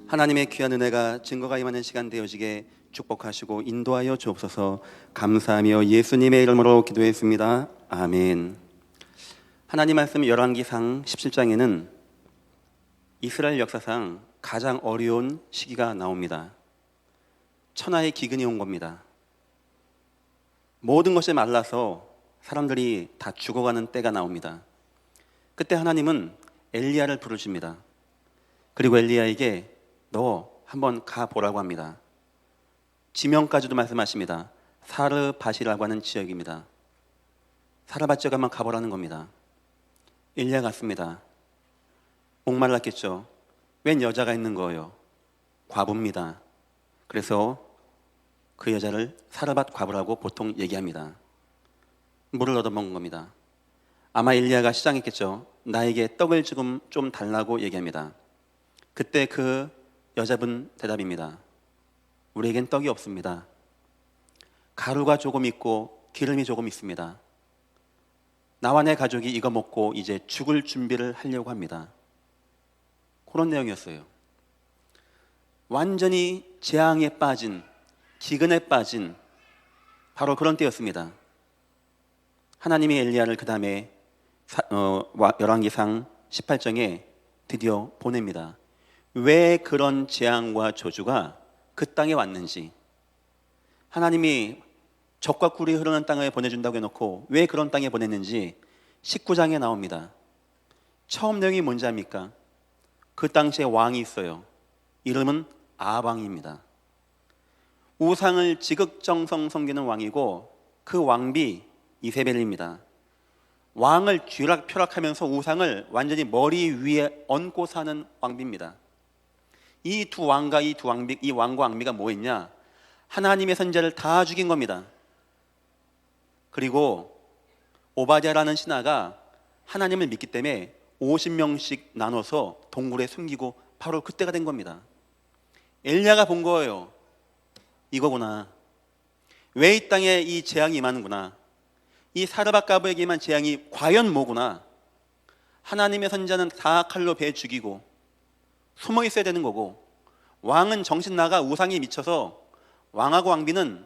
하나님의 귀한 은혜가 증거가 임하는 시간 되어지게 축복하시고 인도하여 주옵소서. 감사하며 예수님의 이름으로 기도했습니다. 아멘. 하나님 말씀 열왕기상 17장에는 이스라엘 역사상 가장 어려운 시기가 나옵니다. 천하의 기근이 온 겁니다. 모든 것이 말라서 사람들이 다 죽어가는 때가 나옵니다. 그때 하나님은 엘리야를 부르십니다. 그리고 엘리야에게 너 한번 가보라고 합니다. 지명까지도 말씀하십니다. 사르밧이라고 하는 지역입니다. 사르밧 지역 한번 가보라는 겁니다. 엘리야 갔습니다. 목말랐겠죠. 웬 여자가 있는 거예요. 과부입니다. 그래서 그 여자를 사르밧 과부라고 보통 얘기합니다. 물을 얻어먹은 겁니다. 아마 엘리야가 시장했겠죠. 나에게 떡을 지금 좀 달라고 얘기합니다. 그때 그 여자분 대답입니다. 우리에겐 떡이 없습니다. 가루가 조금 있고 기름이 조금 있습니다. 나와 내 가족이 이거 먹고 이제 죽을 준비를 하려고 합니다. 그런 내용이었어요. 완전히 재앙에 빠진, 기근에 빠진 바로 그런 때였습니다. 하나님이 엘리야를 그 다음에 열왕기상 18장에 드디어 보냅니다. 왜 그런 재앙과 저주가 그 땅에 왔는지, 하나님이 적과 꿀이 흐르는 땅에 보내준다고 해놓고 왜 그런 땅에 보냈는지 19장에 나옵니다. 처음 내용이 뭔지 압니까? 그 당시에 왕이 있어요. 이름은 아방입니다. 우상을 지극정성 섬기는 왕이고 그 왕비 이세벨입니다. 왕을 쥐락펴락하면서 우상을 완전히 머리 위에 얹고 사는 왕비입니다. 이 두 왕과 이 왕과 왕비가 뭐 했냐? 하나님의 선지자를 다 죽인 겁니다. 그리고 오바댜라는 신하가 하나님을 믿기 때문에 50명씩 나눠서 동굴에 숨기고 바로 그때가 된 겁니다. 엘리야가 본 거예요. 이거구나. 왜 이 땅에 이 재앙이 임하는구나. 이 사르밧 과부에게만 재앙이 과연 뭐구나. 하나님의 선지자는 다 칼로 베 죽이고 숨어 있어야 되는 거고, 왕은 정신 나가 우상에 미쳐서 왕하고 왕비는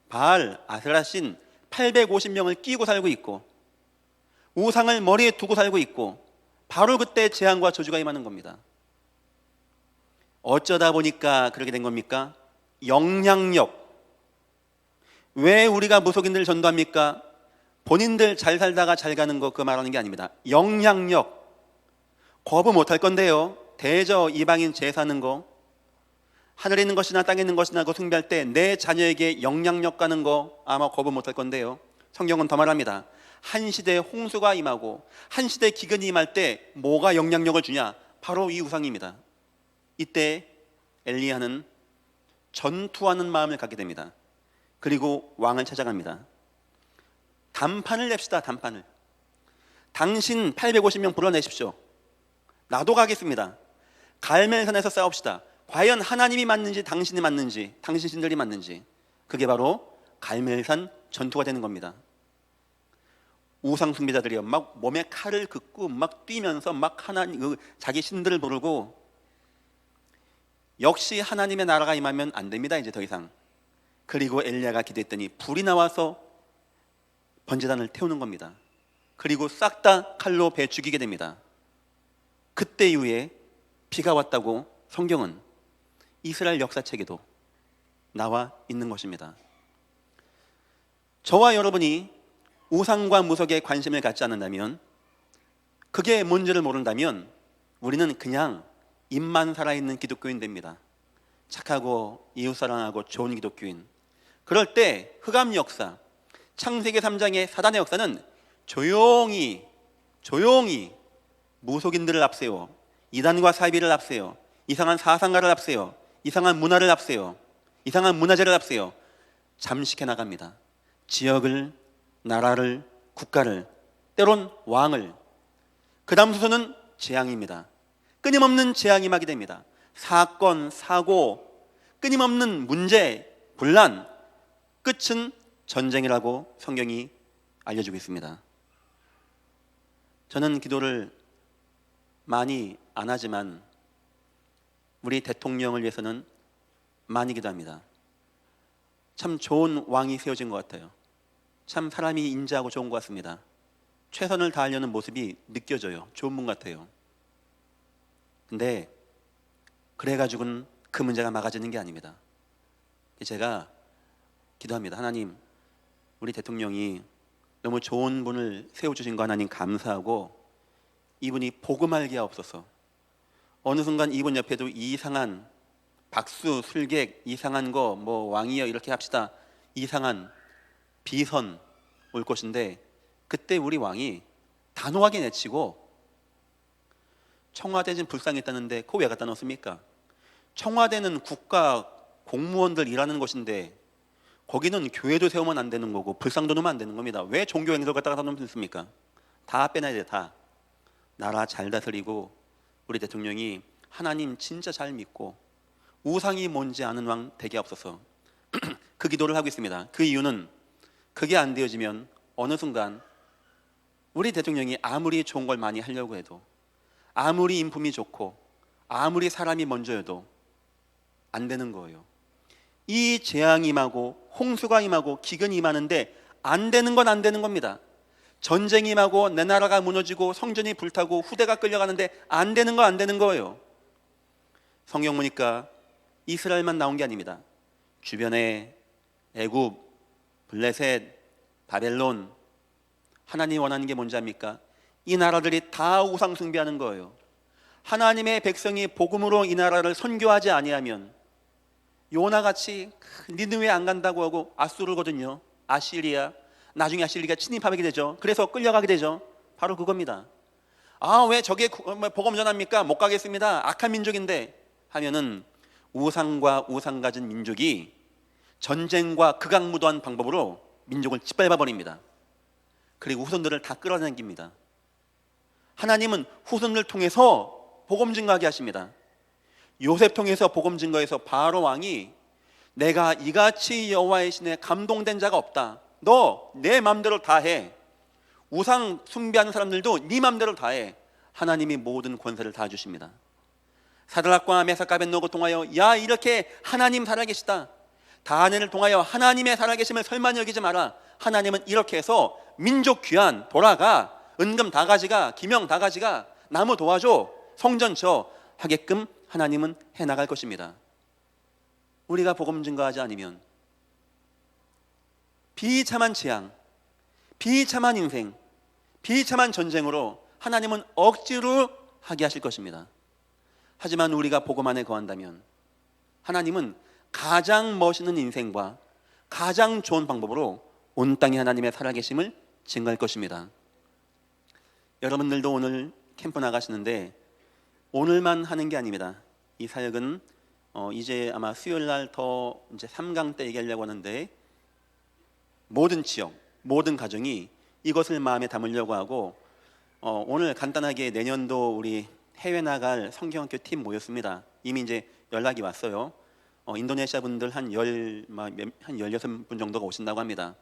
바알, 아스라신 850명을 끼고 살고 있고 우상을 머리에 두고 살고 있고, 바로 그때 재앙과 저주가 임하는 겁니다. 어쩌다 보니까 그렇게 된 겁니까? 영향력. 왜 우리가 무속인들 전도합니까? 본인들 잘 살다가 잘 가는 거 그 말하는 게 아닙니다. 영향력. 거부 못할 건데요. 대저 이방인 제사하는 거, 하늘에 있는 것이나 땅에 있는 것이나 그 숭배할 때 내 자녀에게 영향력 가는 거 아마 거부 못할 건데요. 성경은 더 말합니다. 한 시대에 홍수가 임하고 한 시대에 기근이 임할 때 뭐가 영향력을 주냐? 바로 이 우상입니다. 이때 엘리야는 전투하는 마음을 갖게 됩니다. 그리고 왕을 찾아갑니다. 단판을 냅시다. 단판을. 당신 850명 불러내십시오. 나도 가겠습니다. 갈멜산에서 싸웁시다. 과연 하나님이 맞는지 당신이 맞는지, 당신 신들이 맞는지. 그게 바로 갈멜산 전투가 되는 겁니다. 우상 숭배자들이요, 막 몸에 칼을 긋고 막 뛰면서 막 하나님, 자기 신들을 부르고. 역시 하나님의 나라가 임하면 안 됩니다. 이제 더 이상. 그리고 엘리야가 기도했더니 불이 나와서 번제단을 태우는 겁니다. 그리고 싹 다 칼로 베 죽이게 됩니다. 그때 이후에 비가 왔다고 성경은 이스라엘 역사책에도 나와 있는 것입니다. 저와 여러분이 우상과 무속에 관심을 갖지 않는다면, 그게 뭔지를 모른다면 우리는 그냥 입만 살아있는 기독교인 됩니다. 착하고 이웃사랑하고 좋은 기독교인. 그럴 때 흑암 역사, 창세기 3장의 사단의 역사는 조용히 무속인들을 앞세워, 이단과 사이비를 앞세워, 이상한 사상가를 앞세워, 이상한 문화를 앞세워, 이상한 문화재를 앞세워 잠식해 나갑니다. 지역을, 나라를, 국가를, 때론 왕을. 그 다음 순서는 재앙입니다. 끊임없는 재앙이 임하게 됩니다. 사건, 사고, 끊임없는 문제, 분란. 끝은 전쟁이라고 성경이 알려주고 있습니다. 저는 기도를 많이 안 하지만 우리 대통령을 위해서는 많이 기도합니다. 참 좋은 왕이 세워진 것 같아요. 참 사람이 인자하고 좋은 것 같습니다. 최선을 다하려는 모습이 느껴져요. 좋은 분 같아요. 근데 그래가지고는 그 문제가 막아지는 게 아닙니다. 제가 기도합니다. 하나님, 우리 대통령이 너무 좋은 분을 세워주신 거 하나님 감사하고, 이분이 복음 알게 하옵소서. 어느 순간 이분 옆에도 이상한 박수, 술객, 이상한 거, 뭐 왕이여 이렇게 합시다, 이상한 비선 올 것인데, 그때 우리 왕이 단호하게 내치고, 청와대 지금 불쌍했다는데 그거 왜 갖다 놓습니까? 청와대는 국가 공무원들 일하는 곳인데 거기는 교회도 세우면 안 되는 거고 불상도 놓으면 안 되는 겁니다. 왜 종교 행사를 갖다가 놓습니까? 다 빼놔야 돼. 다. 나라 잘 다스리고 우리 대통령이 하나님 진짜 잘 믿고 우상이 뭔지 아는 왕 되게 없어서 그 기도를 하고 있습니다. 그 이유는 그게 안 되어지면 어느 순간 우리 대통령이 아무리 좋은 걸 많이 하려고 해도, 아무리 인품이 좋고 아무리 사람이 먼저여도 안 되는 거예요. 이 재앙이 임하고 홍수가 임하고 기근이 임하는데 안 되는 건 안 되는 겁니다. 전쟁이 임하고 내 나라가 무너지고 성전이 불타고 후대가 끌려가는데 안 되는 건 안 되는 거예요. 성경 보니까 이스라엘만 나온 게 아닙니다. 주변에 애굽, 블레셋, 바벨론, 하나님이 원하는 게 뭔지 압니까? 이 나라들이 다 우상 숭배하는 거예요. 하나님의 백성이 복음으로 이 나라를 선교하지 아니하면 요나같이 니느웨 안 간다고 하고 아수르거든요. 아시리아, 나중에 아시리아가 침입하게 되죠. 그래서 끌려가게 되죠. 바로 그겁니다. 아, 왜 저게 복음 전합니까? 못 가겠습니다. 악한 민족인데 하면은 우상과 우상 가진 민족이 전쟁과 극악무도한 방법으로 민족을 짓밟아 버립니다. 그리고 후손들을 다 끌어당깁니다. 하나님은 후손을 통해서 복음 증거하게 하십니다. 요셉 통해서 복음 증거해서 바로 왕이 내가 이같이 여호와의 신에 감동된 자가 없다. 너 내 맘대로 다 해. 우상 숭배하는 사람들도 네 맘대로 다 해. 하나님이 모든 권세를 다 주십니다. 사드락과 메삭과 아벳노고 통하여 야, 이렇게 하나님 살아계시다. 다니엘을 통하여 하나님의 살아계심을 설만히 여기지 마라. 하나님은 이렇게 해서 민족 귀환 돌아가, 은금 다 가지가, 기명 다 가지가, 나무 도와줘, 성전 쳐 하게끔 하나님은 해나갈 것입니다. 우리가 복음 증거하지 않으면 비참한 재앙, 비참한 인생, 비참한 전쟁으로 하나님은 억지로 하게 하실 것입니다. 하지만 우리가 복음 안에 거한다면 하나님은 가장 멋있는 인생과 가장 좋은 방법으로 온 땅에 하나님의 살아계심을 증거할 것입니다. 여러분들도 오늘 캠프 나가시는데 오늘만 하는 게 아닙니다. 이 사역은 이제 아마 수요일 날 더 이제 3강 때 얘기하려고 하는데, 모든 지역, 모든 가정이 이것을 마음에 담으려고 하고, 오늘 간단하게 내년도 우리 해외 나갈 성경학교 팀 모였습니다. 이미 이제 연락이 왔어요. 인도네시아 분들 한 16분 정도가 오신다고 합니다.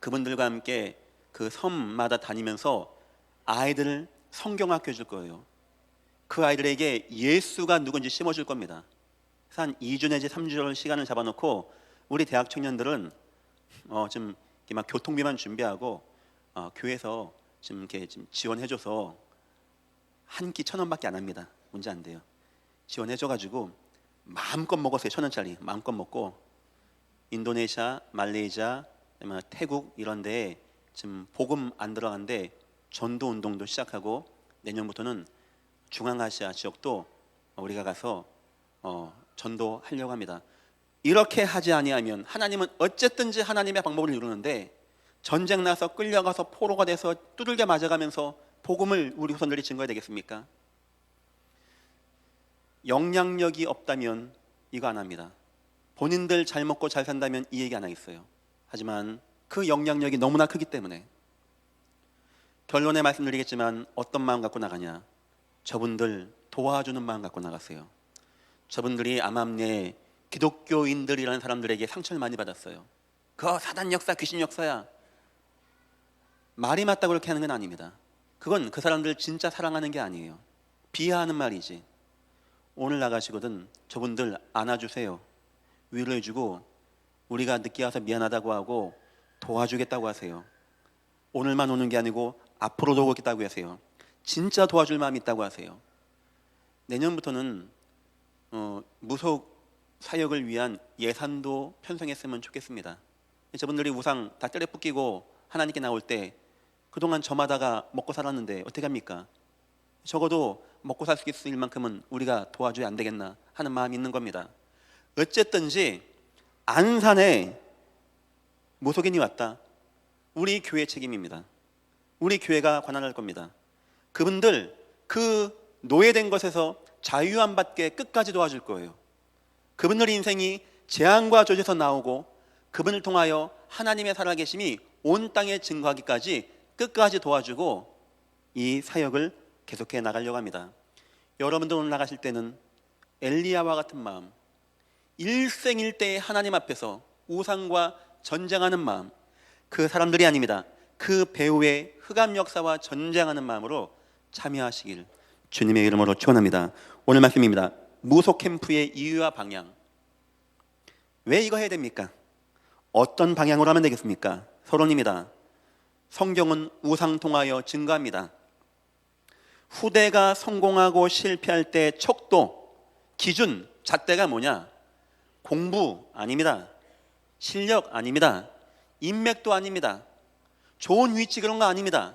그분들과 함께 그 섬마다 다니면서 아이들을 성경학교 줄 거예요. 그 아이들에게 예수가 누군지 심어줄 겁니다. 그래서 한 2주 내지 3주 시간을 잡아놓고 우리 대학 청년들은 좀 이렇게 막 교통비만 준비하고 교회에서 좀 이렇게 좀 지원해줘서 한 끼 1,000원밖에 안 합니다. 문제 안 돼요. 지원해줘가지고 마음껏 먹었어요. 1,000원짜리 마음껏 먹고 인도네시아, 말레이시아, 태국 이런 데에 지금 복음 안 들어간데 전도 운동도 시작하고 내년부터는 중앙아시아 지역도 우리가 가서 전도하려고 합니다. 이렇게 하지 아니하면 하나님은 어쨌든지 하나님의 방법을 이루는데, 전쟁 나서 끌려가서 포로가 돼서 두들겨 맞아가면서 복음을 우리 후손들이 증거해야 되겠습니까? 영향력이 없다면 이거 안 합니다. 본인들 잘 먹고 잘 산다면 이 얘기 안 하겠어요. 하지만 그 영향력이 너무나 크기 때문에 결론에 말씀드리겠지만 어떤 마음 갖고 나가냐? 저분들 도와주는 마음 갖고 나갔어요. 저분들이 암암리에 기독교인들이라는 사람들에게 상처를 많이 받았어요. 그거 사단 역사, 귀신 역사야. 말이 맞다고 그렇게 하는 건 아닙니다. 그건 그 사람들 진짜 사랑하는 게 아니에요. 비하하는 말이지. 오늘 나가시거든 저분들 안아주세요. 위로해주고 우리가 늦게 와서 미안하다고 하고 도와주겠다고 하세요. 오늘만 오는 게 아니고 앞으로도 오겠다고 하세요. 진짜 도와줄 마음이 있다고 하세요. 내년부터는 무속 사역을 위한 예산도 편성했으면 좋겠습니다. 저분들이 우상 다 때려 붓기고 하나님께 나올 때 그동안 저마다가 먹고 살았는데 어떻게 합니까? 적어도 먹고 살 수 있을 만큼은 우리가 도와줘야 안 되겠나 하는 마음이 있는 겁니다. 어쨌든지 안산에 무속인이 왔다. 우리 교회 책임입니다. 우리 교회가 관할할 겁니다. 그분들 그 노예된 것에서 자유 안 받게 끝까지 도와줄 거예요. 그분들 인생이 재앙과 저주에서 나오고 그분을 통하여 하나님의 살아계심이 온 땅에 증거하기까지 끝까지 도와주고 이 사역을 계속해 나가려고 합니다. 여러분들 오늘 나가실 때는 엘리야와 같은 마음, 일생일대의 하나님 앞에서 우상과 전쟁하는 마음, 그 사람들이 아닙니다. 그 배후의 흑암 역사와 전쟁하는 마음으로 참여하시길 주님의 이름으로 축원합니다. 오늘 말씀입니다. 무속 캠프의 이유와 방향. 왜 이거 해야 됩니까? 어떤 방향으로 하면 되겠습니까? 서론입니다. 성경은 우상 통하여 증거합니다. 후대가 성공하고 실패할 때 척도, 기준, 잣대가 뭐냐? 공부 아닙니다. 실력 아닙니다. 인맥도 아닙니다. 좋은 위치 그런 거 아닙니다.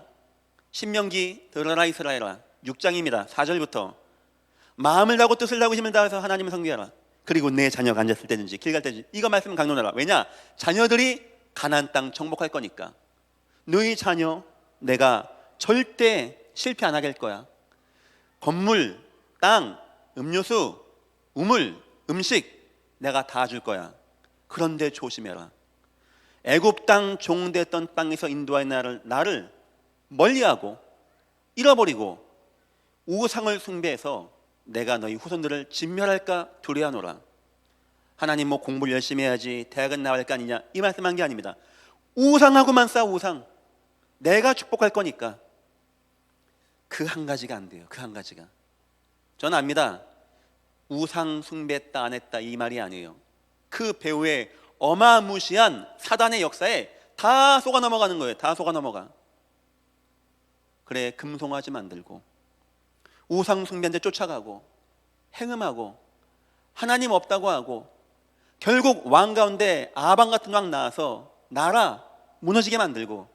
신명기 들어라 이스라엘아 6장입니다. 4절부터 마음을 다하고 뜻을 다하고 힘을 다해서 하나님을 섬기라. 그리고 내 자녀가 앉았을 때든지 길 갈 때든지 이거 말씀 강론하라. 왜냐? 자녀들이 가나안 땅 정복할 거니까. 너희 자녀 내가 절대 실패 안 하게 할 거야. 건물, 땅, 음료수, 우물, 음식 내가 다 줄 거야. 그런데 조심해라. 애굽 땅 종됐던 땅에서 인도하여 나를 멀리하고 잃어버리고 우상을 숭배해서 내가 너희 후손들을 진멸할까 두려워하노라. 하나님 뭐 공부를 열심히 해야지 대학은 나와야 할 거 아니냐 이 말씀한 게 아닙니다. 우상하고만 싸워. 우상 내가 축복할 거니까. 그 한 가지가 안 돼요. 그 한 가지가. 저는 압니다. 우상 숭배했다 안 했다 이 말이 아니에요. 그 배후에 어마무시한 사단의 역사에 다 속아 넘어가는 거예요. 다 속아 넘어가. 그래 금송아지 만들고 우상 숭배한테 쫓아가고 행음하고 하나님 없다고 하고 결국 왕 가운데 아방 같은 왕 나와서 나라 무너지게 만들고.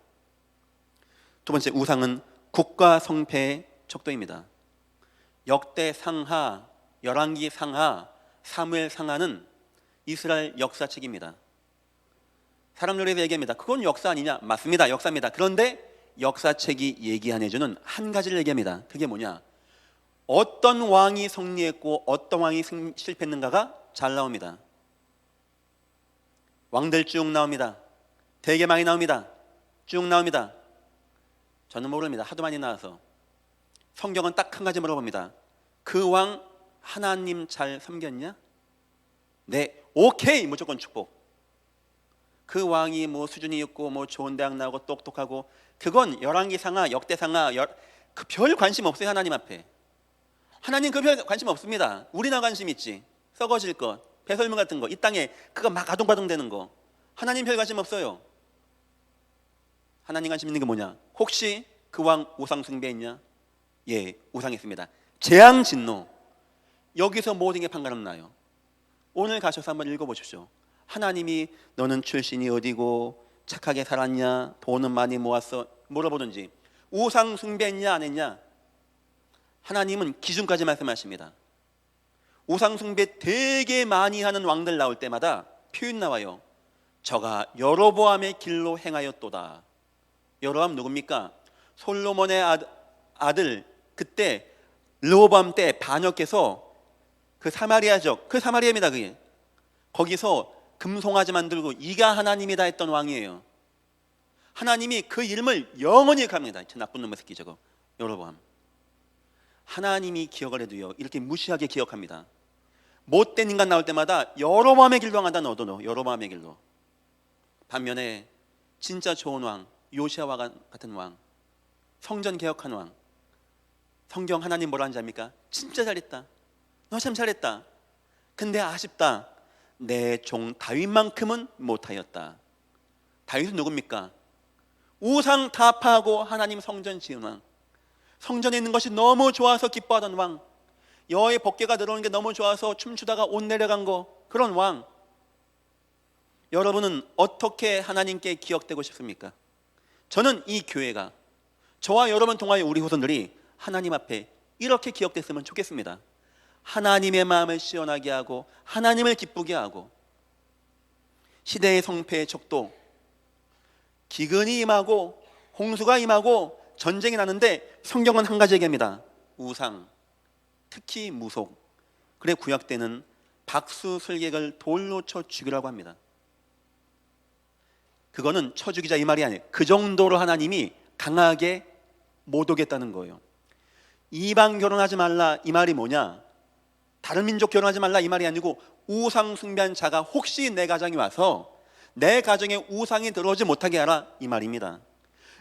두 번째, 우상은 국가 성패의 척도입니다. 역대 상하, 열왕기 상하, 사무엘 상하는 이스라엘 역사책입니다. 사람들에게 얘기합니다. 그건 역사 아니냐? 맞습니다. 역사입니다. 그런데 역사책이 얘기 안 해주는 한 가지를 얘기합니다. 그게 뭐냐? 어떤 왕이 승리했고 어떤 왕이 실패했는가가 잘 나옵니다. 왕들 쭉 나옵니다. 대개망이 나옵니다. 쭉 나옵니다. 저는 모릅니다. 하도 많이 나와서. 성경은 딱 한 가지 물어봅니다. 그 왕 하나님 잘 섬겼냐? 네, 오케이, 무조건 축복. 그 왕이 뭐 수준이 있고 뭐 좋은 대학 나오고 똑똑하고 그건 열왕기상하, 역대상하 그 별 관심 없어요. 하나님 앞에. 하나님 그 별 관심 없습니다. 우리나 관심 있지. 썩어질 것, 배설물 같은 거, 이 땅에 그거 막 아동바동 되는 거. 하나님 별 관심 없어요. 하나님 관심 있는 게 뭐냐? 혹시 그 왕 우상 숭배했냐? 예, 우상했습니다. 재앙 진노. 여기서 모든 게 판가름 나요. 오늘 가셔서 한번 읽어보십시오. 하나님이 너는 출신이 어디고 착하게 살았냐, 돈은 많이 모았어 물어보든지 우상 숭배했냐 안 했냐, 하나님은 기준까지 말씀하십니다. 우상 숭배 되게 많이 하는 왕들 나올 때마다 표현 나와요. 저가 여로보암의 길로 행하였도다. 여로보암 누굽니까? 솔로몬의 아들. 그때 르호보암 때 반역해서 그 사마리아적, 그 사마리아입니다. 그게 거기서 금송아지 만들고 이가 하나님이다 했던 왕이에요. 하나님이 그 이름을 영원히 기억합니다. 저 나쁜 놈의 새끼 저거 여로보암. 하나님이 기억을 해도요 이렇게 무시하게 기억합니다. 못된 인간 나올 때마다 여로보암의 길로 한다. 너도 여로보암의 길로. 반면에 진짜 좋은 왕 요시아와 같은 왕, 성전 개혁한 왕, 성경 하나님 뭐라 하는지 압니까? 진짜 잘했다. 너 참 잘했다. 근데 아쉽다. 내 종 다윗만큼은 못하였다. 다윗은 누굽니까? 우상 다 파하고 하나님 성전 지은 왕. 성전에 있는 것이 너무 좋아서 기뻐하던 왕. 여호와의 법궤가 들어오는 게 너무 좋아서 춤추다가 옷 내려간 거, 그런 왕. 여러분은 어떻게 하나님께 기억되고 싶습니까? 저는 이 교회가, 저와 여러분 통하여 우리 후손들이 하나님 앞에 이렇게 기억됐으면 좋겠습니다. 하나님의 마음을 시원하게 하고 하나님을 기쁘게 하고, 시대의 성패의 척도, 기근이 임하고 홍수가 임하고 전쟁이 나는데 성경은 한 가지 얘기합니다. 우상, 특히 무속, 그래 구약 때는 박수슬객을 돌로 쳐 죽이라고 합니다. 그거는 쳐 죽이자 이 말이 아니에요. 그 정도로 하나님이 강하게 못 오겠다는 거예요. 이방 결혼하지 말라 이 말이 뭐냐? 다른 민족 결혼하지 말라 이 말이 아니고, 우상 숭배한 자가 혹시 내 가정에 와서 내 가정에 우상이 들어오지 못하게 하라 이 말입니다.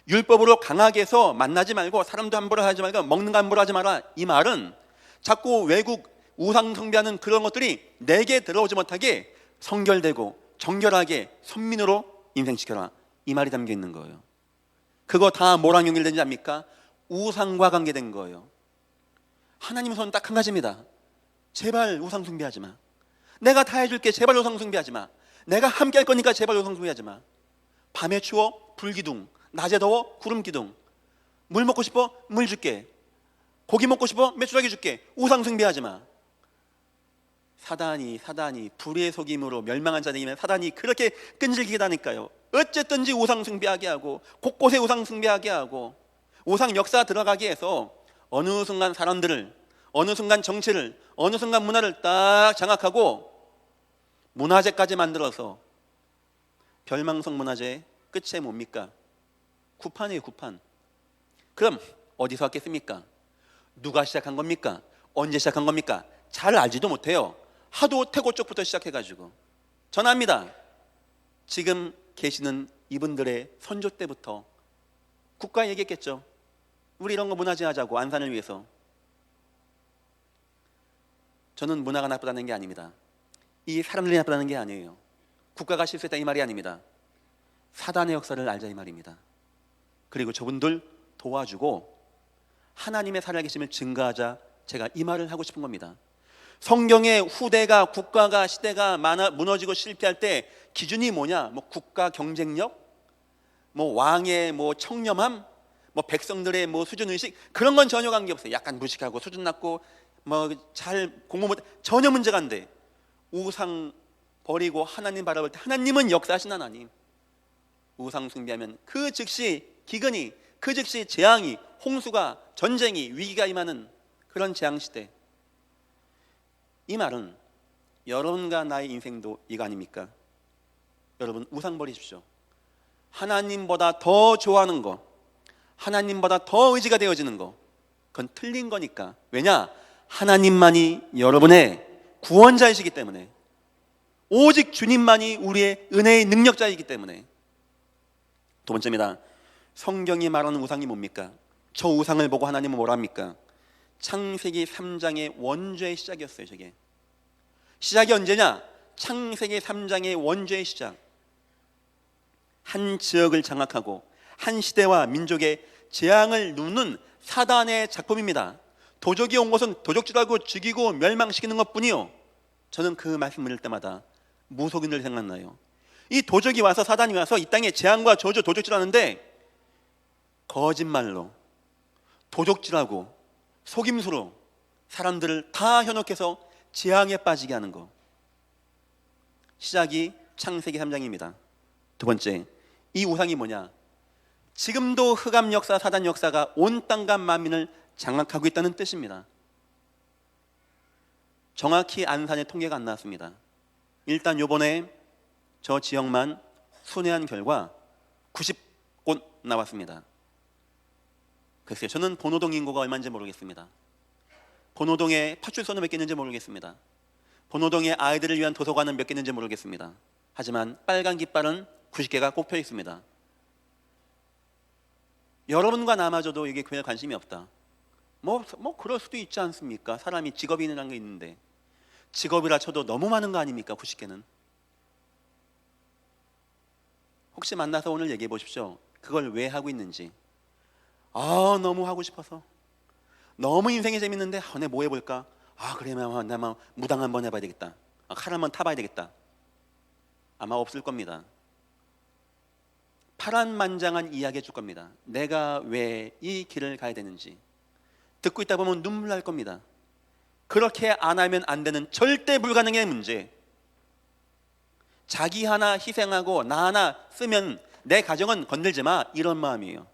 율법으로 강하게 해서 만나지 말고 사람도 함부로 하지 말고 먹는 거 함부로 하지 마라 이 말은, 자꾸 외국 우상 숭배하는 그런 것들이 내게 들어오지 못하게 성결되고 정결하게 선민으로 인생시켜라 이 말이 담겨 있는 거예요. 그거 다 뭐랑 연결된지 압니까? 우상과 관계된 거예요. 하나님의 손은 딱 한 가지입니다. 제발 우상 숭배하지 마. 내가 다 해줄게. 제발 우상 숭배하지 마. 내가 함께 할 거니까 제발 우상 숭배하지 마. 밤에 추워? 불기둥. 낮에 더워? 구름기둥. 물 먹고 싶어? 물 줄게. 고기 먹고 싶어? 메추라기 줄게. 우상 숭배하지 마. 사단이 불의 속임으로 멸망한 자들이면 사단이 그렇게 끈질기게 다니까요. 어쨌든지 우상 숭배하게 하고 곳곳에 우상 숭배하게 하고 우상 역사 들어가게 해서 어느 순간 사람들을, 어느 순간 정치를, 어느 순간 문화를 딱 장악하고 문화재까지 만들어서, 별망성 문화재 끝에 뭡니까? 구판이에요, 구판. 그럼 어디서 왔겠습니까? 누가 시작한 겁니까? 언제 시작한 겁니까? 잘 알지도 못해요. 하도 태고 쪽부터 시작해가지고. 전합니다. 지금 계시는 이분들의 선조 때부터 국가에 얘기했겠죠. 우리 이런 거 문화재 하자고, 안산을 위해서. 저는 문화가 나쁘다는 게 아닙니다. 이 사람들이 나쁘다는 게 아니에요. 국가가 실수했다 이 말이 아닙니다. 사단의 역사를 알자 이 말입니다. 그리고 저분들 도와주고 하나님의 살아계심을 증거하자, 제가 이 말을 하고 싶은 겁니다. 성경의 후대가, 국가가, 시대가 무너지고 실패할 때 기준이 뭐냐? 뭐 국가 경쟁력, 뭐 왕의 뭐 청렴함, 뭐 백성들의 뭐 수준 의식, 그런 건 전혀 관계 없어요. 약간 무식하고 수준 낮고 뭐 잘 공부 못, 전혀 문제가 안 돼. 우상 버리고 하나님 바라볼 때 하나님은 역사하신 하나님. 우상 숭배하면 그 즉시 기근이, 그 즉시 재앙이, 홍수가, 전쟁이, 위기가 임하는 그런 재앙 시대. 이 말은 여러분과 나의 인생도 이거 아닙니까? 여러분 우상 버리십시오. 하나님보다 더 좋아하는 거, 하나님보다 더 의지가 되어지는 거, 그건 틀린 거니까. 왜냐? 하나님만이 여러분의 구원자이시기 때문에, 오직 주님만이 우리의 은혜의 능력자이기 때문에. 두 번째입니다. 성경이 말하는 우상이 뭡니까? 저 우상을 보고 하나님은 뭐라 합니까? 창세기 3장의 원죄의 시작이었어요. 저게 시작이 언제냐? 창세기 3장의 원죄의 시작. 한 지역을 장악하고 한 시대와 민족의 재앙을 누는 사단의 작품입니다. 도적이 온 것은 도적질하고 죽이고 멸망시키는 것뿐이요. 저는 그 말씀 들을 때마다 무속인들 생각나요. 이 도적이 와서, 사단이 와서 이 땅에 재앙과 저주, 도적질하는데 거짓말로, 도적질하고 속임수로 사람들을 다 현혹해서 재앙에 빠지게 하는 거. 시작이 창세기 3장입니다. 두 번째, 이 우상이 뭐냐? 지금도 흑암 역사, 사단 역사가 온 땅과 만민을 장악하고 있다는 뜻입니다. 정확히 안산의 통계가 안 나왔습니다. 일단 요번에 저 지역만 순회한 결과 90곳 나왔습니다. 글쎄요, 저는 본호동 인구가 얼마인지 모르겠습니다. 본호동에 파출소는 몇 개 있는지 모르겠습니다. 본호동에 아이들을 위한 도서관은 몇 개 있는지 모르겠습니다. 하지만 빨간 깃발은 90개가 꼽혀 있습니다. 여러분과 나마저도 이게 교회에 관심이 없다. 뭐 그럴 수도 있지 않습니까? 사람이 직업이라는 게 있는데 직업이라 쳐도 너무 많은 거 아닙니까? 90개는. 혹시 만나서 오늘 얘기해 보십시오. 그걸 왜 하고 있는지. 너무 하고 싶어서, 너무 인생이 재밌는데 내가 뭐 해볼까? 그러면 내가 무당 한번 해봐야 되겠다. 칼 한번 타봐야 되겠다. 아마 없을 겁니다. 파란만장한 이야기 해줄 겁니다. 내가 왜 이 길을 가야 되는지. 듣고 있다 보면 눈물 날 겁니다. 그렇게 안 하면 안 되는 절대 불가능의 문제. 자기 하나 희생하고 나 하나 쓰면 내 가정은 건들지 마, 이런 마음이에요.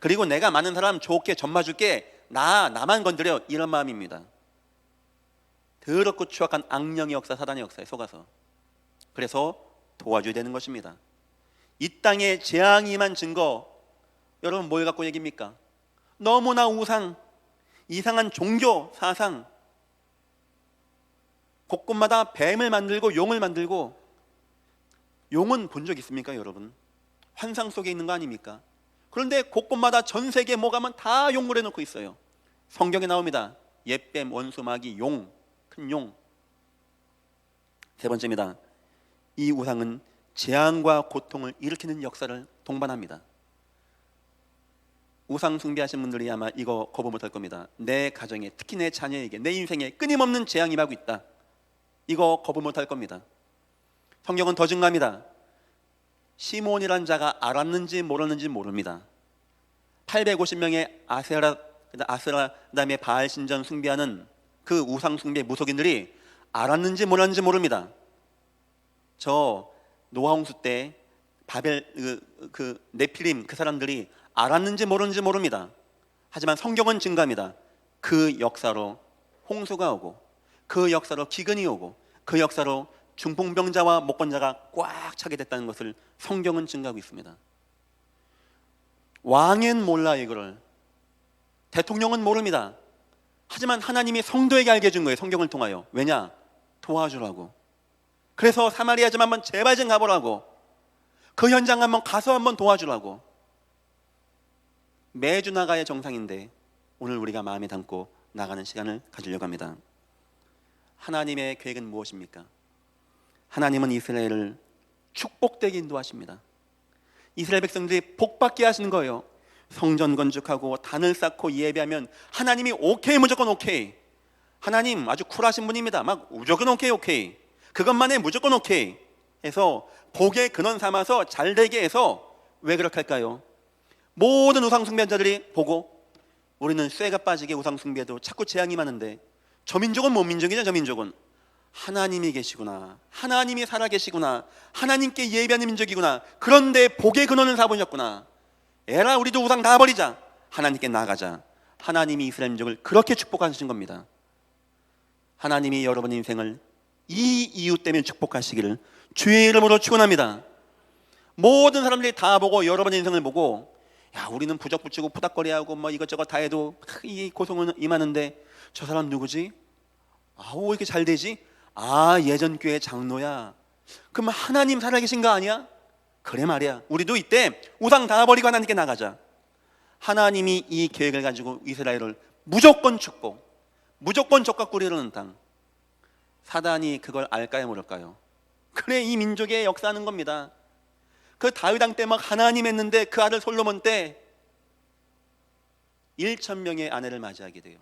그리고 내가 많은 사람 좋게 전봐줄게, 나만 건드려, 이런 마음입니다. 더럽고 추악한 악령의 역사, 사단의 역사에 속아서. 그래서 도와줘야 되는 것입니다. 이 땅에 재앙이 임한 증거, 여러분 뭘 갖고 얘기입니까? 너무나 우상, 이상한 종교 사상, 곳곳마다 뱀을 만들고 용을 만들고. 용은 본 적 있습니까, 여러분? 환상 속에 있는 거 아닙니까? 그런데 곳곳마다 전 세계 뭐 가면 다 용을 해놓고 있어요. 성경에 나옵니다. 옛뱀, 원수, 마귀, 용, 큰 용. 세 번째입니다. 이 우상은 재앙과 고통을 일으키는 역사를 동반합니다. 우상 숭배하신 분들이 아마 이거 거부 못할 겁니다. 내 가정에, 특히 내 자녀에게, 내 인생에 끊임없는 재앙이 임하고 있다. 이거 거부 못할 겁니다. 성경은 더 증가합니다. 시몬이란 자가 알았는지 몰랐는지 모릅니다. 850명의 아세라 그다음에 바알 신전 숭배하는 그 우상 숭배 무속인들이 알았는지 몰랐는지 모릅니다. 저 노아홍수 때 바벨 그 네필림 그 사람들이 알았는지 모르는지 모릅니다. 하지만 성경은 증가합니다. 그 역사로 홍수가 오고, 그 역사로 기근이 오고, 그 역사로 중풍병자와 목건자가 꽉 차게 됐다는 것을 성경은 증가하고 있습니다. 왕은 몰라, 이거를. 대통령은 모릅니다. 하지만 하나님이 성도에게 알게 해준 거예요. 성경을 통하여. 왜냐? 도와주라고. 그래서 사마리아 좀 한번 제발 좀 가보라고. 그 현장 한번 가서 한번 도와주라고. 매주 나가야 정상인데 오늘 우리가 마음에 담고 나가는 시간을 가지려고 합니다. 하나님의 계획은 무엇입니까? 하나님은 이스라엘을 축복되게 인도하십니다. 이스라엘 백성들이 복받게 하시는 거예요. 성전 건축하고 단을 쌓고 예배하면 하나님이 오케이, 무조건 오케이. 하나님 아주 쿨하신 분입니다. 막 무조건 오케이. 그것만 해, 무조건 오케이 해서 복의 근원 삼아서 잘되게 해서. 왜 그렇게 할까요? 모든 우상숭배자들이 보고 우리는 쇠가 빠지게 우상숭배도 자꾸 재앙이 많은데 저 민족은 뭔 민족이냐? 저 민족은 하나님이 계시구나, 하나님이 살아계시구나, 하나님께 예배하는 민족이구나. 그런데 복의 근원을 사보셨구나. 에라, 우리도 우상 다 버리자, 하나님께 나가자. 하나님이 이스라엘 민족을 그렇게 축복하신 겁니다. 하나님이 여러분 인생을 이 이유 때문에 축복하시기를 주의 이름으로 축원합니다. 모든 사람들이 다 보고 여러분의 인생을 보고, 야, 우리는 부적붙이고 푸닥거리하고 뭐 이것저것 다 해도 이 고통은 임하는데 저 사람 누구지? 왜 이렇게 잘 되지? 예전 교회 장로야. 그럼 하나님 살아계신 거 아니야? 그래 말이야. 우리도 이때 우상 다 버리고 하나님께 나가자. 하나님이 이 계획을 가지고 이스라엘을 무조건 축복, 무조건 적과 꿀이 흐르는 땅. 사단이 그걸 알까요, 모를까요? 그래, 이 민족의 역사하는 겁니다. 그 다윗 왕 때 막 하나님 했는데 그 아들 솔로몬 때 1,000명의 아내를 맞이하게 돼요.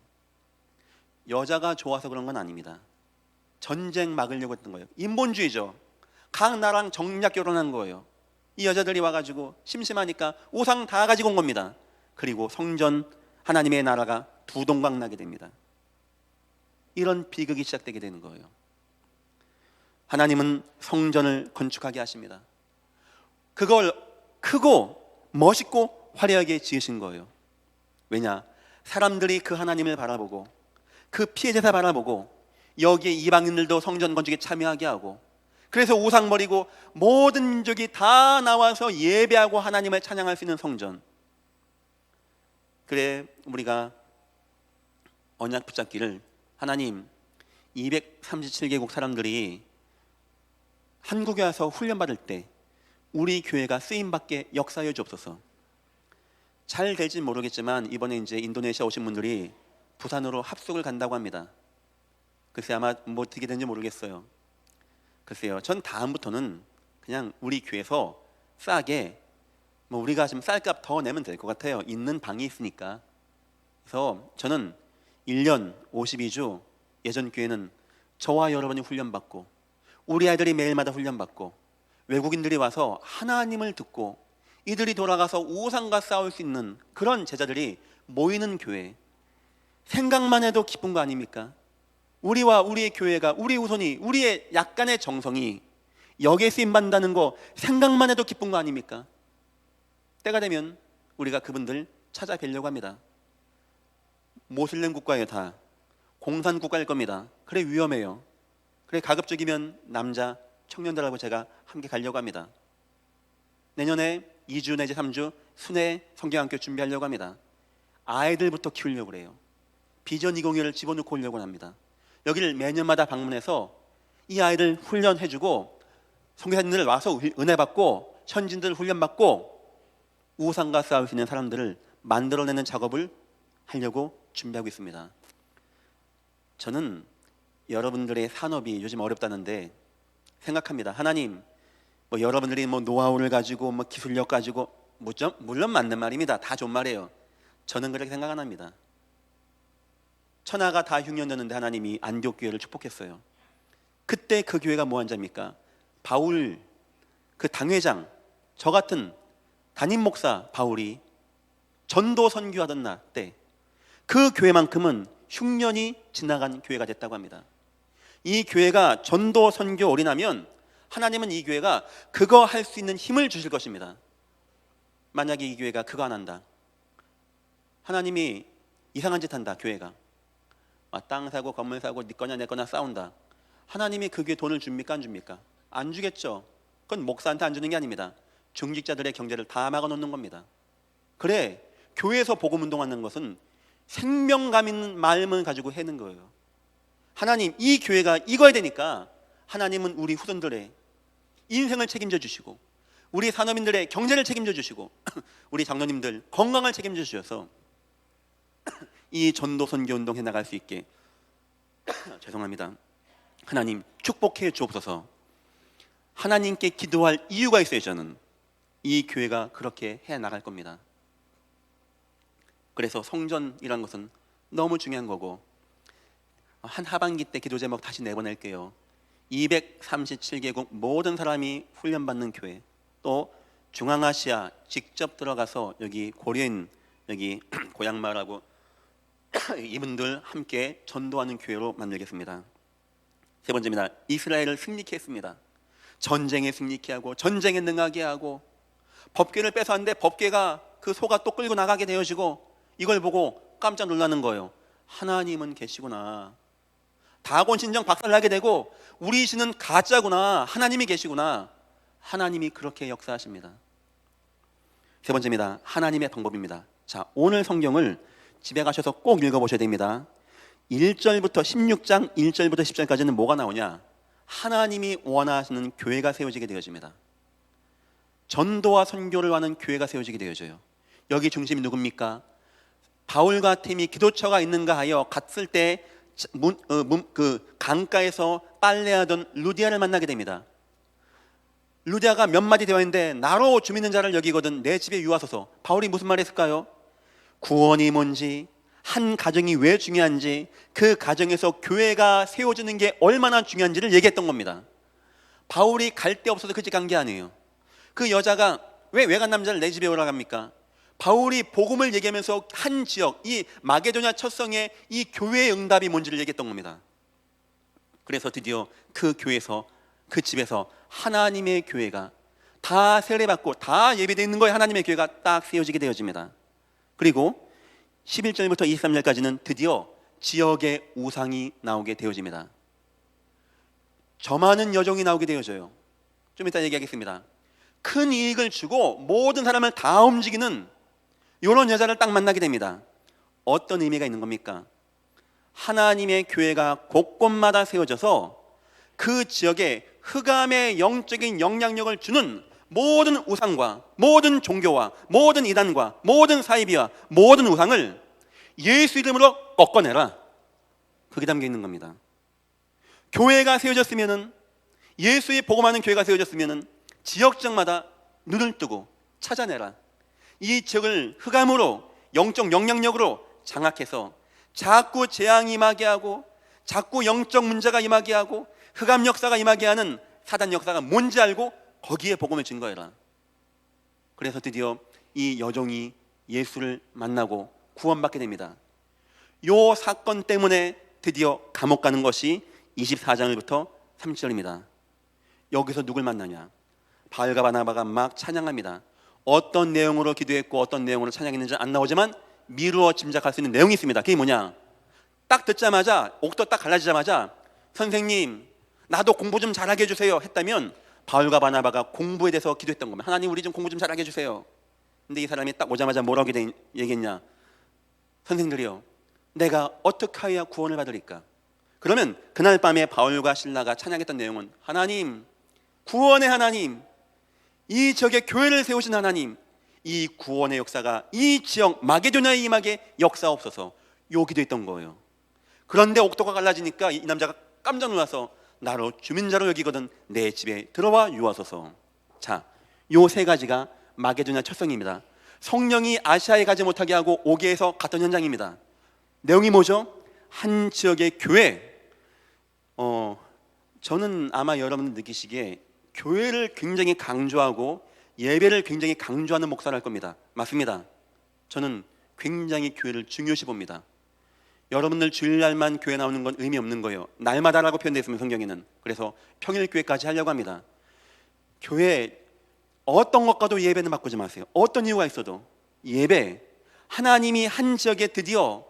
여자가 좋아서 그런 건 아닙니다. 전쟁 막으려고 했던 거예요. 인본주의죠. 각 나라랑 정략 결혼한 거예요. 이 여자들이 와가지고 심심하니까 우상 다 가지고 온 겁니다. 그리고 성전, 하나님의 나라가 두동강 나게 됩니다. 이런 비극이 시작되게 되는 거예요. 하나님은 성전을 건축하게 하십니다. 그걸 크고 멋있고 화려하게 지으신 거예요. 왜냐? 사람들이 그 하나님을 바라보고 그 피해자사 바라보고 여기에 이방인들도 성전 건축에 참여하게 하고, 그래서 우상 버리고 모든 민족이 다 나와서 예배하고 하나님을 찬양할 수 있는 성전. 그래, 우리가 언약 붙잡기를, 하나님 237개국 사람들이 한국에 와서 훈련받을 때 우리 교회가 쓰임받게 역사해 주옵소서. 잘 될지 모르겠지만 이번에 이제 인도네시아 오신 분들이 부산으로 합숙을 간다고 합니다. 글쎄 아마 뭐 어떻게 되는지 모르겠어요. 글쎄요, 전 다음부터는 그냥 우리 교회에서 싸게 뭐 우리가 지금 쌀값 더 내면 될 것 같아요. 있는 방이 있으니까. 그래서 저는 1년 52주 예전 교회는 저와 여러분이 훈련받고 우리 아이들이 매일마다 훈련받고 외국인들이 와서 하나님을 듣고 이들이 돌아가서 우상과 싸울 수 있는 그런 제자들이 모이는 교회, 생각만 해도 기쁜 거 아닙니까? 우리와 우리의 교회가, 우리 후손이, 우리의 약간의 정성이 여기에 쓰임받는다는 거 생각만 해도 기쁜 거 아닙니까? 때가 되면 우리가 그분들 찾아뵈려고 합니다. 모슬렘 국가예요. 다 공산 국가일 겁니다. 그래 위험해요. 그래 가급적이면 남자 청년들하고 제가 함께 가려고 합니다. 내년에 2주 내지 3주 순회 성경학교 준비하려고 합니다. 아이들부터 키우려고 그래요. 비전 2021을 집어넣고 오려고 합니다. 여기를 매년마다 방문해서 이 아이들 훈련해주고 선교사님들 와서 은혜 받고 현진들 훈련받고 우상과 싸울 수 있는 사람들을 만들어내는 작업을 하려고 준비하고 있습니다. 저는 여러분들의 산업이 요즘 어렵다는데 생각합니다. 하나님, 뭐 여러분들이 뭐 노하우를 가지고 뭐 기술력 가지고 물론 맞는 말입니다. 다 좋은 말이에요. 저는 그렇게 생각 안 합니다. 천하가 다 흉년되는데 하나님이 안디옥 교회를 축복했어요. 그때 그 교회가 뭐한 자입니까? 바울 그 당회장, 저 같은 담임 목사 바울이 전도 선교하던 날 때 그 교회만큼은 흉년이 지나간 교회가 됐다고 합니다. 이 교회가 전도 선교 올인하면 하나님은 이 교회가 그거 할 수 있는 힘을 주실 것입니다. 만약에 이 교회가 그거 안 한다, 하나님이 이상한 짓 한다, 교회가 땅 사고 건물 사고 네 거냐 내 거냐 싸운다, 하나님이 그 교회 돈을 줍니까 안 줍니까? 안 주겠죠. 그건 목사한테 안 주는 게 아닙니다. 중직자들의 경제를 다 막아놓는 겁니다. 그래 교회에서 복음 운동하는 것은 생명감 있는 마음을 가지고 해는 거예요. 하나님 이 교회가 이거야 되니까 하나님은 우리 후손들의 인생을 책임져 주시고 우리 산업인들의 경제를 책임져 주시고 우리 장로님들 건강을 책임져 주셔서 이 전도 선교 운동 해 나갈 수 있게 죄송합니다. 하나님 축복해 주옵소서. 하나님께 기도할 이유가 있어요. 저는 이 교회가 그렇게 해 나갈 겁니다. 그래서 성전이란 것은 너무 중요한 거고, 한 하반기 때 기도 제목 다시 내보낼게요. 237개국 모든 사람이 훈련받는 교회, 또 중앙아시아 직접 들어가서 여기 고려인 여기 고향마을하고 이분들 함께 전도하는 교회로 만들겠습니다. 세 번째입니다. 이스라엘을 승리케 했습니다. 전쟁에 승리케 하고 전쟁에 능하게 하고 법궤를 뺏었는데 법궤가 그 소가 또 끌고 나가게 되어지고 이걸 보고 깜짝 놀라는 거예요. 하나님은 계시구나. 다곤 신정 박살나게 되고 우리 신은 가짜구나. 하나님이 계시구나. 하나님이 그렇게 역사하십니다. 세 번째입니다. 하나님의 방법입니다. 자, 오늘 성경을 집에 가셔서 꼭 읽어보셔야 됩니다. 1절부터 16장 1절부터 10절까지는 뭐가 나오냐? 하나님이 원하시는 교회가 세워지게 되어집니다. 전도와 선교를 하는 교회가 세워지게 되어져요. 여기 중심이 누굽니까? 바울과 팀이 기도처가 있는가 하여 갔을 때 그 강가에서 빨래하던 루디아를 만나게 됩니다. 루디아가 몇 마디 되어 있는데 나로 주 믿는 자를 여기거든 내 집에 유하소서. 바울이 무슨 말 했을까요? 구원이 뭔지, 한 가정이 왜 중요한지, 그 가정에서 교회가 세워지는 게 얼마나 중요한지를 얘기했던 겁니다. 바울이 갈 데 없어서 그 집 간 게 아니에요. 그 여자가 왜 외간 남자를 내 집에 오라 합니까? 바울이 복음을 얘기하면서 한 지역, 이 마게도냐 첫 성의 이 교회의 응답이 뭔지를 얘기했던 겁니다. 그래서 드디어 그 교회에서, 그 집에서 하나님의 교회가 다 세례받고 다 예배되어 있는 거예요. 하나님의 교회가 딱 세워지게 되어집니다. 그리고 11절부터 23절까지는 드디어 지역의 우상이 나오게 되어집니다. 점하는 여종이 나오게 되어져요. 좀 이따 얘기하겠습니다. 큰 이익을 주고 모든 사람을 다 움직이는 이런 여자를 딱 만나게 됩니다. 어떤 의미가 있는 겁니까? 하나님의 교회가 곳곳마다 세워져서 그 지역에 흑암의 영적인 영향력을 주는 모든 우상과 모든 종교와 모든 이단과 모든 사이비와 모든 우상을 예수 이름으로 꺾어내라. 그게 담겨 있는 겁니다. 교회가 세워졌으면은, 예수의 복음하는 교회가 세워졌으면은 지역적마다 눈을 뜨고 찾아내라. 이 지역을 흑암으로, 영적 영향력으로 장악해서 자꾸 재앙이 임하게 하고, 자꾸 영적 문제가 임하게 하고, 흑암 역사가 임하게 하는 사단 역사가 뭔지 알고 거기에 복음을 증거해라. 그래서 드디어 이 여종이 예수를 만나고 구원받게 됩니다. 이 사건 때문에 드디어 감옥 가는 것이 24장부터 30절입니다. 여기서 누굴 만나냐? 바울과 바나바가 막 찬양합니다. 어떤 내용으로 기도했고 어떤 내용으로 찬양했는지 안 나오지만 미루어 짐작할 수 있는 내용이 있습니다. 그게 뭐냐? 딱 듣자마자, 옥도 딱 갈라지자마자 선생님 나도 공부 좀 잘하게 해주세요 했다면 바울과 바나바가 공부에 대해서 기도했던 겁니다. 하나님 우리 좀 공부 좀 잘하게 해주세요. 근데 이 사람이 딱 오자마자 뭐라고 얘기했냐? 선생들이요, 내가 어떻게 해야 구원을 받으리까? 그러면 그날 밤에 바울과 실라가 찬양했던 내용은, 하나님, 구원의 하나님, 이 지역에 교회를 세우신 하나님, 이 구원의 역사가 이 지역 마게도냐에 임하게 역사옵소서, 요 기도했던 거예요. 그런데 옥도가 갈라지니까 이 남자가 깜짝 놀라서 나로 주민자로 여기거든 내 집에 들어와 유하소서. 자, 요 세 가지가 마게도냐 첫성입니다. 성령이 아시아에 가지 못하게 하고 오게 해서 갔던 현장입니다. 내용이 뭐죠? 한 지역의 교회. 저는 아마 여러분 느끼시기에 교회를 굉장히 강조하고 예배를 굉장히 강조하는 목사를 할 겁니다. 맞습니다. 저는 굉장히 교회를 중요시 봅니다. 여러분들 주일날만 교회 나오는 건 의미 없는 거예요. 날마다라고 표현되어 있으면 성경에는. 그래서 평일교회까지 하려고 합니다. 교회 어떤 것과도 예배는 바꾸지 마세요. 어떤 이유가 있어도 예배, 하나님이 한 지역에 드디어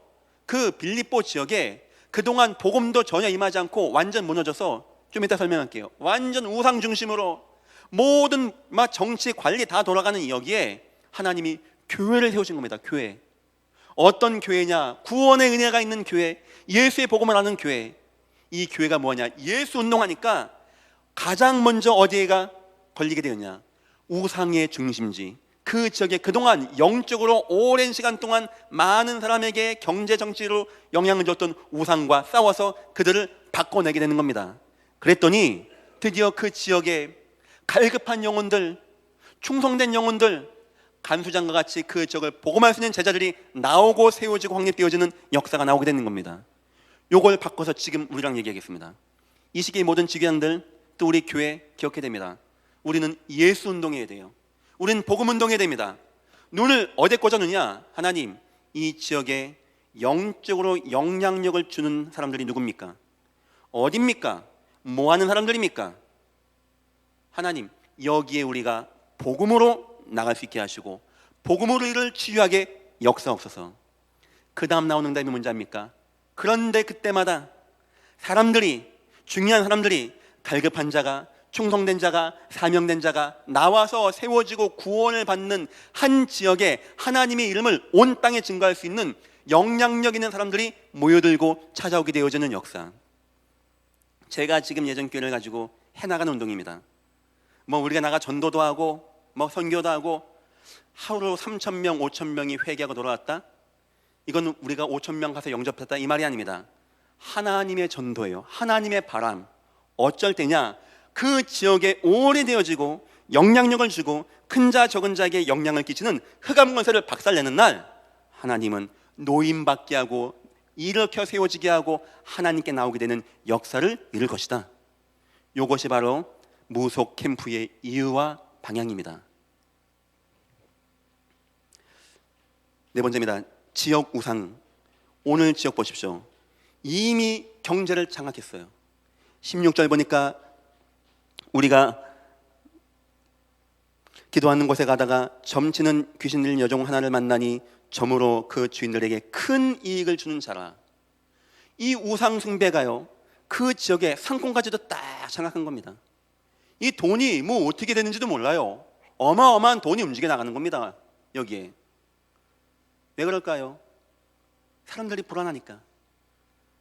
그 빌립보 지역에 그동안 복음도 전혀 임하지 않고 완전 무너져서, 좀 이따 설명할게요. 완전 우상 중심으로 모든 정치 관리 다 돌아가는 여기에 하나님이 교회를 세우신 겁니다. 교회. 어떤 교회냐? 구원의 은혜가 있는 교회, 예수의 복음을 하는 교회. 이 교회가 뭐냐? 예수 운동하니까 가장 먼저 어디에가 걸리게 되었냐? 우상의 중심지. 그 지역에 그동안 영적으로 오랜 시간 동안 많은 사람에게 경제 정치로 영향을 줬던 우상과 싸워서 그들을 바꿔내게 되는 겁니다. 그랬더니 드디어 그 지역에 갈급한 영혼들, 충성된 영혼들, 간수장과 같이 그 지역을 복음할 수 있는 제자들이 나오고 세워지고 확립되어지는 역사가 나오게 되는 겁니다. 요걸 바꿔서 지금 우리랑 얘기하겠습니다. 이 시기의 모든 지교장들, 또 우리 교회 기억해야 됩니다. 우리는 예수 운동해야 돼요. 우리는 복음 운동해야 됩니다. 눈을 어디에 꽂아놓냐? 하나님, 이 지역에 영적으로 영향력을 주는 사람들이 누굽니까? 어딥니까? 뭐 하는 사람들입니까? 하나님, 여기에 우리가 복음으로 나갈 수 있게 하시고 복음으로 이를 치유하게 역사옵소서. 그 다음 나오는 응답이 뭔지 압니까? 그런데 그때마다 사람들이, 중요한 사람들이, 갈급한 자가, 충성된 자가, 사명된 자가 나와서 세워지고 구원을 받는 한 지역에 하나님의 이름을 온 땅에 증거할 수 있는 영향력 있는 사람들이 모여들고 찾아오게 되어지는 역사. 제가 지금 예전교회를 가지고 해나가는 운동입니다. 우리가 나가 전도도 하고 선교도 하고 하루 3,000명, 5,000명이 회개하고 돌아왔다? 이건 우리가 5,000명 가서 영접했다 이 말이 아닙니다. 하나님의 전도예요. 하나님의 바람. 어쩔 때냐? 그 지역에 오래되어지고 영향력을 주고 큰 자 적은 자에게 영향을 끼치는 흑암 권세를 박살내는 날, 하나님은 노임받게 하고 일으켜 세워지게 하고 하나님께 나오게 되는 역사를 이룰 것이다. 이것이 바로 무속 캠프의 이유와 방향입니다. 네 번째입니다. 지역 우상. 오늘 지역 보십시오. 이미 경제를 장악했어요. 16절 보니까 우리가 기도하는 곳에 가다가 점치는 귀신 들린 여종 하나를 만나니 점으로 그 주인들에게 큰 이익을 주는 자라. 이 우상 숭배가요, 그 지역의 상권까지도 딱 장악한 겁니다. 이 돈이 어떻게 되는지도 몰라요. 어마어마한 돈이 움직여 나가는 겁니다. 여기에. 왜 그럴까요? 사람들이 불안하니까,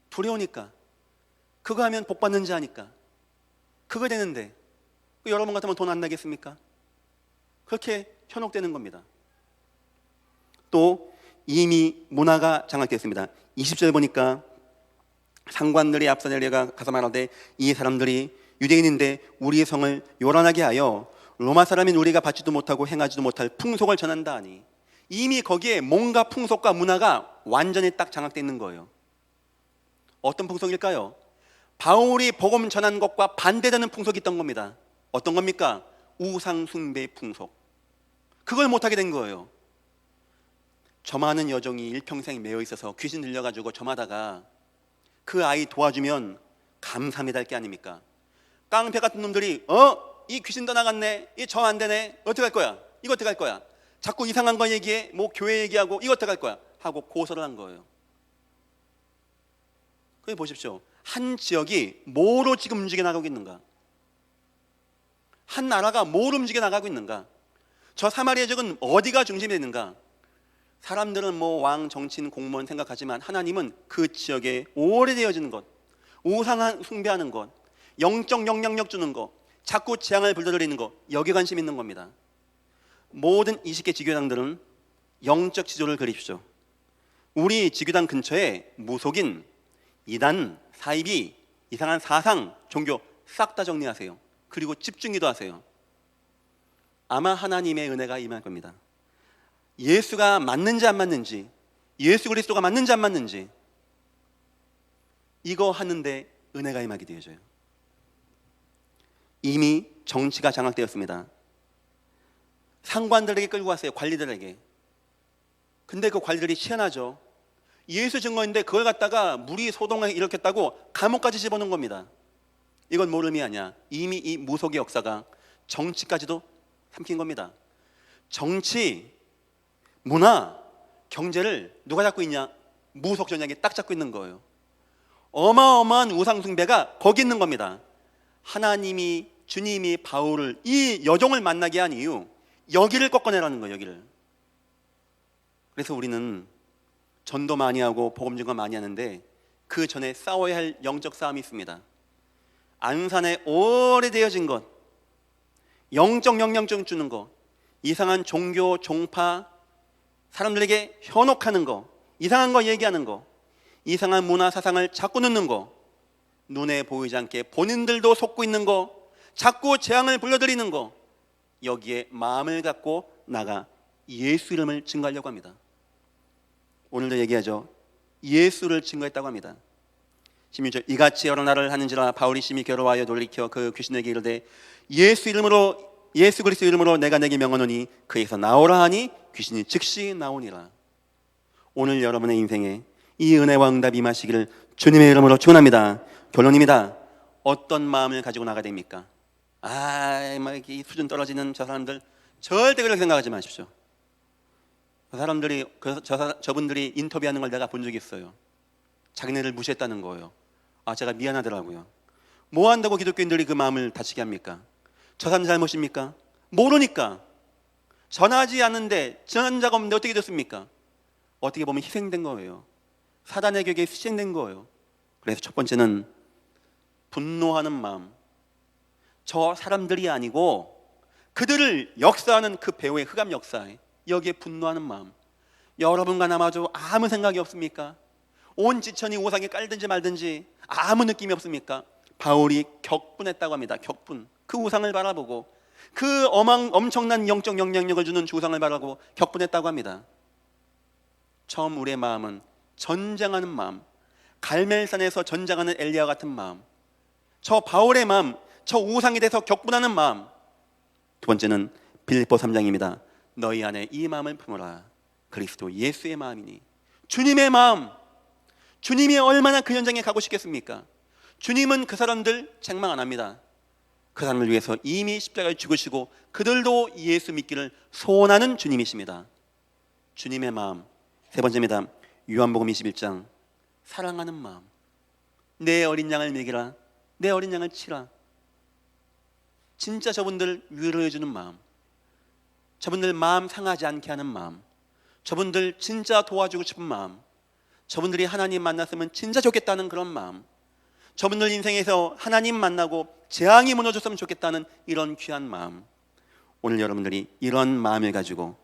두려우니까, 그거 하면 복 받는지 아니까. 그거 되는데 여러분 같으면 돈 안 나겠습니까? 그렇게 현혹되는 겁니다. 또 이미 문화가 장악되었습니다. 20절 보니까 상관들이 앞서 내려가서 말하되 이 사람들이 유대인인데 우리의 성을 요란하게 하여 로마 사람인 우리가 받지도 못하고 행하지도 못할 풍속을 전한다 하니, 이미 거기에 뭔가 풍속과 문화가 완전히 딱 장악되어 있는 거예요. 어떤 풍속일까요? 바울이 복음 전한 것과 반대되는 풍속이 있던 겁니다. 어떤 겁니까? 우상 숭배 풍속. 그걸 못하게 된 거예요. 점하는 여종이 일평생 매여 있어서 귀신 들려가지고 점하다가 그 아이 도와주면 감사합니다 할 게 아닙니까? 깡패 같은 놈들이 이 귀신 더 나갔네, 이 점 안 되네, 어떻게 할 거야? 이거 어떻게 할 거야? 자꾸 이상한 거 얘기해, 뭐 교회 얘기하고 이거 어떻게 할 거야? 하고 고소를 한 거예요. 그래 보십시오. 한 지역이 뭐로 지금 움직여 나가고 있는가? 한 나라가 뭐로 움직여 나가고 있는가? 저 사마리아 지역은 어디가 중심이 되는가? 사람들은 뭐 왕, 정치인, 공무원 생각하지만 하나님은 그 지역에 오래되어지는 것, 우상 숭배하는 것, 영적 영향력 주는 것, 자꾸 재앙을 불러들이는 것, 여기에 관심 있는 겁니다. 모든 20개 지교당들은 영적 지도를 그립시오. 우리 지교당 근처에 무속인, 이단, 사이비, 이상한 사상, 종교 싹 다 정리하세요. 그리고 집중기도 하세요. 아마 하나님의 은혜가 임할 겁니다. 예수가 맞는지 안 맞는지, 예수 그리스도가 맞는지 안 맞는지, 이거 하는데 은혜가 임하게 되어져요. 이미 정치가 장악되었습니다. 상관들에게 끌고 왔어요. 관리들에게. 근데 그 관리들이 희한하죠. 예수 증거인데 그걸 갖다가 무리 소동을 일으켰다고 감옥까지 집어넣은 겁니다. 이건 뭘 의미하냐? 이미 이 무속의 역사가 정치까지도 삼킨 겁니다. 정치, 문화, 경제를 누가 잡고 있냐? 무속 전략이 딱 잡고 있는 거예요. 어마어마한 우상 숭배가 거기 있는 겁니다. 하나님이, 주님이 바울을, 이 여종을 만나게 한 이유, 여기를 꺾어내라는 거예요. 여기를. 그래서 우리는 전도 많이 하고 복음 증거 많이 하는데 그 전에 싸워야 할 영적 싸움이 있습니다. 안산에 오래되어진 것, 영적 영향력 주는 것, 이상한 종교, 종파, 사람들에게 현혹하는 거, 이상한 거 얘기하는 거, 이상한 문화 사상을 자꾸 넣는 거, 눈에 보이지 않게 본인들도 속고 있는 거, 자꾸 재앙을 불러들이는 거, 여기에 마음을 갖고 나가 예수 이름을 증거하려고 합니다. 오늘도 얘기하죠. 예수를 증거했다고 합니다. 16절, 이같이 여러 날을 하는지라 바울이 심히 괴로워하여 돌이켜 그 귀신에게 이르되 예수 그리스도 이름으로 내가 내게 명하노니 그에서 나오라 하니 귀신이 즉시 나오니라. 오늘 여러분의 인생에 이 은혜와 응답이 임하시기를 주님의 이름으로 축원합니다. 결론입니다. 어떤 마음을 가지고 나가야 됩니까? 막 이 수준 떨어지는 저 사람들, 절대 그렇게 생각하지 마십시오. 그 사람들이, 저분들이 인터뷰하는 걸 내가 본 적이 있어요. 자기네를 무시했다는 거예요. 제가 미안하더라고요. 뭐 한다고 기독교인들이 그 마음을 다치게 합니까? 저 사람 잘못입니까? 모르니까. 전하지 않는데, 전한 자가 없는데 어떻게 됐습니까? 어떻게 보면 희생된 거예요. 사단의 격에 희생된 거예요. 그래서 첫 번째는 분노하는 마음. 저 사람들이 아니고 그들을 역사하는 그 배후의 흑암 역사에, 여기에 분노하는 마음. 여러분과 나마저 아무 생각이 없습니까? 온 지천이 우상에 깔든지 말든지 아무 느낌이 없습니까? 바울이 격분했다고 합니다. 격분. 그 우상을 바라보고, 그 엄청난 영적 영향력을 주는 우상을 바라보고 격분했다고 합니다. 처음 우리의 마음은 전쟁하는 마음, 갈멜산에서 전쟁하는 엘리야 같은 마음, 저 바울의 마음, 저 우상에 대해서 격분하는 마음. 두 번째는 빌립보 3장입니다. 너희 안에 이 마음을 품어라. 그리스도 예수의 마음이니. 주님의 마음. 주님이 얼마나 그 현장에 가고 싶겠습니까? 주님은 그 사람들 책망 안 합니다. 그 사람을 위해서 이미 십자가에 죽으시고 그들도 예수 믿기를 소원하는 주님이십니다. 주님의 마음. 세 번째입니다. 요한복음 21장, 사랑하는 마음. 내 어린 양을 먹이라, 내 어린 양을 치라. 진짜 저분들 위로해 주는 마음, 저분들 마음 상하지 않게 하는 마음, 저분들 진짜 도와주고 싶은 마음, 저분들이 하나님 만났으면 진짜 좋겠다는 그런 마음, 저분들 인생에서 하나님 만나고 재앙이 무너졌으면 좋겠다는 이런 귀한 마음. 오늘 여러분들이 이런 마음을 가지고,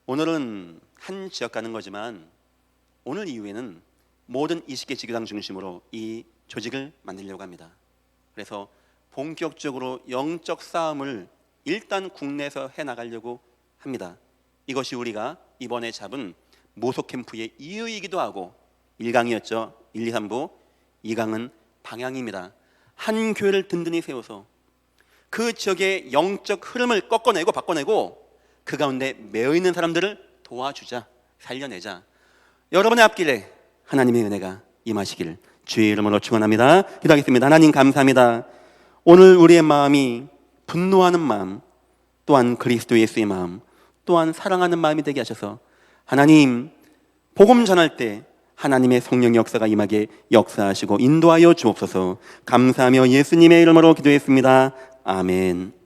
오늘은 한 지역 가는 거지만 오늘 이후에는 모든 20개 지교당 중심으로 이 조직을 만들려고 합니다. 그래서 본격적으로 영적 싸움을 일단 국내에서 해나가려고 합니다. 이것이 우리가 이번에 잡은 모소캠프의 이유이기도 하고, 1강이었죠. 1, 2, 3부. 2강은 방향입니다. 한 교회를 든든히 세워서 그 지역의 영적 흐름을 꺾어내고 바꿔내고 그 가운데 매여있는 사람들을 도와주자, 살려내자. 여러분의 앞길에 하나님의 은혜가 임하시기를 주의 이름으로 축원합니다. 기도하겠습니다. 하나님 감사합니다. 오늘 우리의 마음이 분노하는 마음, 또한 그리스도 예수의 마음, 또한 사랑하는 마음이 되게 하셔서 하나님, 복음 전할 때 하나님의 성령의 역사가 임하게 역사하시고 인도하여 주옵소서. 감사하며 예수님의 이름으로 기도했습니다. 아멘.